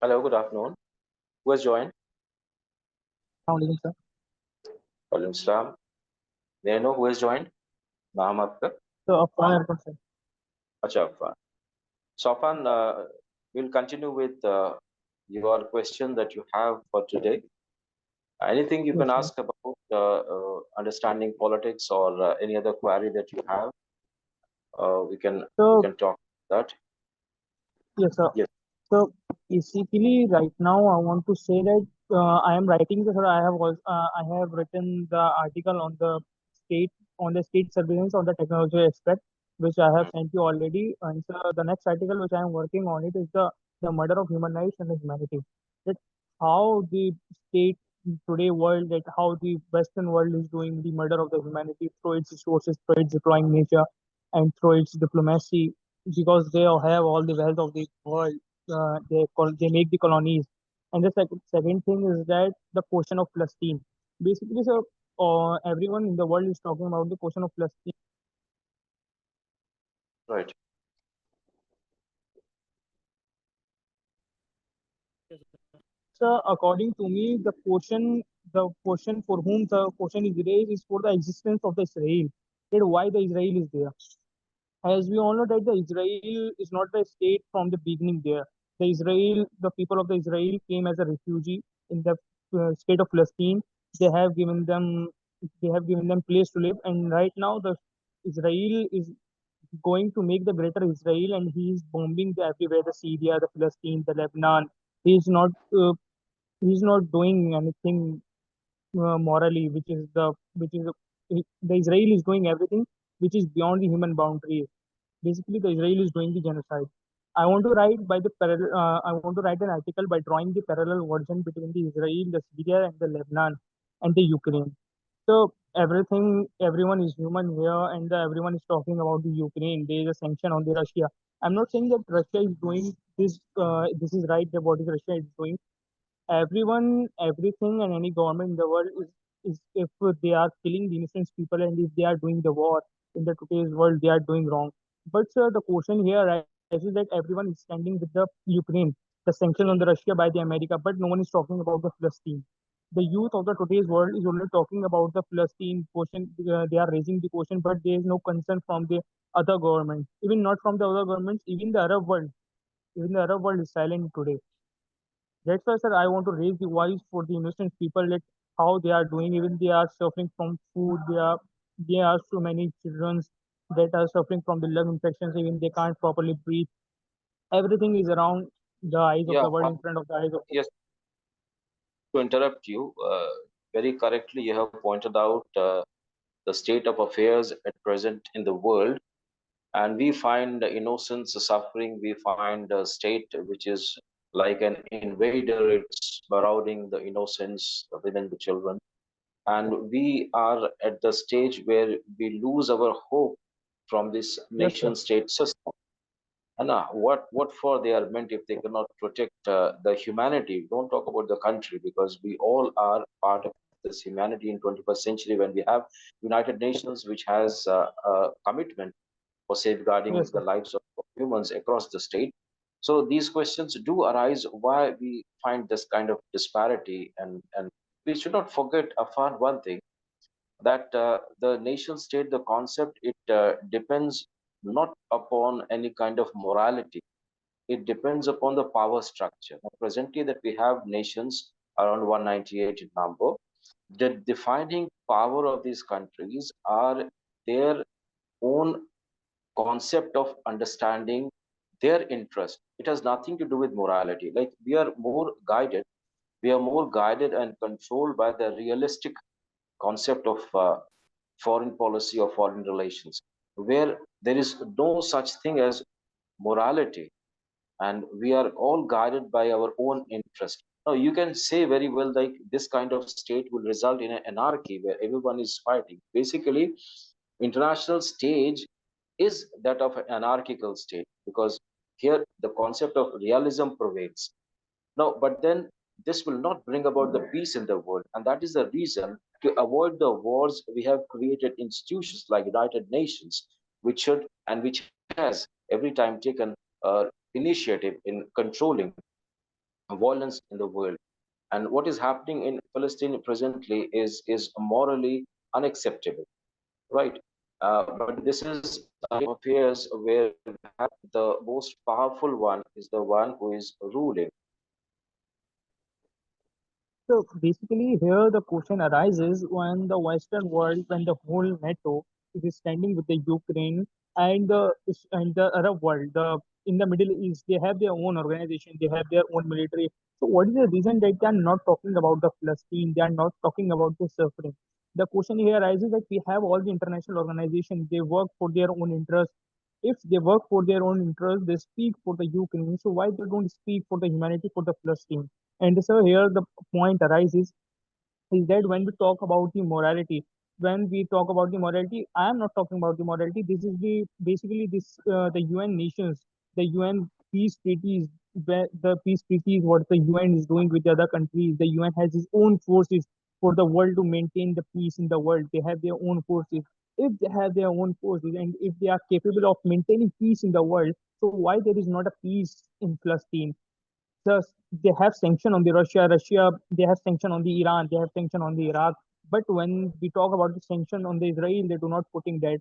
Hello, good afternoon. Who has joined? Sound sir. Walaikum Salam. May I know who has joined? नाम आपका? So, Afan Airport, sir. अच्छा, Affan. So, Affan, we'll continue with your question that you have for today. Anything you can Yes, sir. ask about understanding politics or any other query that you have, we So, can talk about that. yes, sir. Yes, So, basically, right now, I want to say that I am writing this, or I have written the article state on the state surveillance on the technology aspect, which I have mm, sent you already. And so, the next article which I am working on it is the murder of human rights and the humanity. That how the state today world, that how the Western world is doing the murder of the humanity through its resources, through its deploying nature, and through its diplomacy, because they all have all the wealth of the world. They make the colonies. And the second thing is that the question of Palestine. Basically, so everyone in the world is talking about the question of Palestine. right. So according to me, the question for whom the question is raised is for the existence of the Israel. That why the Israel is there. As we all know that the Israel is not the state from the beginning there. The people of the Israel came as a refugee in the state of Palestine. They have given them, they have given them place to live, and right now the Israel is going to make the greater Israel, and he is bombing everywhere, the Syria, the Palestine, the Lebanon. He is not, uh, he is not doing anything morally, the Israel is doing everything which is beyond the human boundaries. Basically, the Israel is doing the genocide. I want to write an article by drawing the parallel version between the Israel, the Syria, and the Lebanon, and the Ukraine. So everyone is human here, and everyone is talking about the Ukraine. There is a sanction on the Russia. I'm not saying that Russia is doing this. This is right. That what is Russia is doing. Everyone, everything, and any government in the world is if they are killing the innocent people, and if they are doing the war in the today's world, they are doing wrong. But sir, the question here arises that everyone is standing with the Ukraine, the sanction on the Russia by the America, but no one is talking about the Palestine. The youth of the today's world is only talking about the Palestine question. They are raising the question, but there is no concern from the other governments, even not from the other governments, even the Arab world. Even the Arab world is silent today. That's why, sir, I want to raise the voice for the innocent people that how they are doing, even they are suffering from food. There are so many children that are suffering from the lung infections, even they can't properly breathe. Everything is around the eyes of Yeah, the world, in front of the eyes of the yes, to interrupt you, very correctly, you have pointed out the state of affairs at present in the world. And we find innocence suffering. We find a state which is like an invader. It's marauding the innocence, the women, the children. And we are at the stage where we lose our hope from this yes, sir. nation state system. And what for they are meant if they cannot protect the humanity? Don't talk about the country, because we all are part of this humanity in 21st century, when we have United Nations, which has a commitment for safeguarding Yes, the sir. lives of humans across the state. So these questions do arise, why we find this kind of disparity. And we should not forget, Afan, one thing, that the nation state, the concept, it depends not upon any kind of morality. It depends upon the power structure. Now, presently, that we have nations around 198 in number. The defining power of these countries are their own concept of understanding their interest. It has nothing to do with morality. Like, we are more guided and controlled by the realistic concept of foreign policy or foreign relations, where there is no such thing as morality, and we are all guided by our own interest. Now, you can say very well, like, this kind of state will result in an anarchy where everyone is fighting. Basically, international stage is that of an anarchical state, because here the concept of realism prevails. Now, but then this will not bring about the peace in the world, and that is the reason, to avoid the wars, we have created institutions like United Nations, which should and which has every time taken initiative in controlling violence in the world. And what is happening in Palestine presently is morally unacceptable, right? But this is a state of affairs where the most powerful one is the one who is ruling. So basically, here the question arises when the Western world, when the whole NATO is standing with the Ukraine and the Arab world, the in the Middle East, they have their own organization, they have their own military. So what is the reason that they are not talking about the Palestine? They are not talking about the suffering. The question here arises that we have all the international organizations, they work for their own interests. If they work for their own interests, they speak for the Ukraine. So why they don't speak for the humanity for the Palestine? And so here the point arises is that when we talk about the morality, when we talk about the morality, I am not talking about the morality. This is the basically this the UN nations, the UN peace treaties, where the peace treaties, what the UN is doing with the other countries. The UN has its own forces for the world to maintain the peace in the world. They have their own forces. If they have their own forces and if they are capable of maintaining peace in the world, so why there is not a peace in Palestine? Thus, they have sanction on the Russia. Russia, they have sanction on the Iran. They have sanction on the Iraq. But when we talk about the sanction on the Israel, they do not putting that.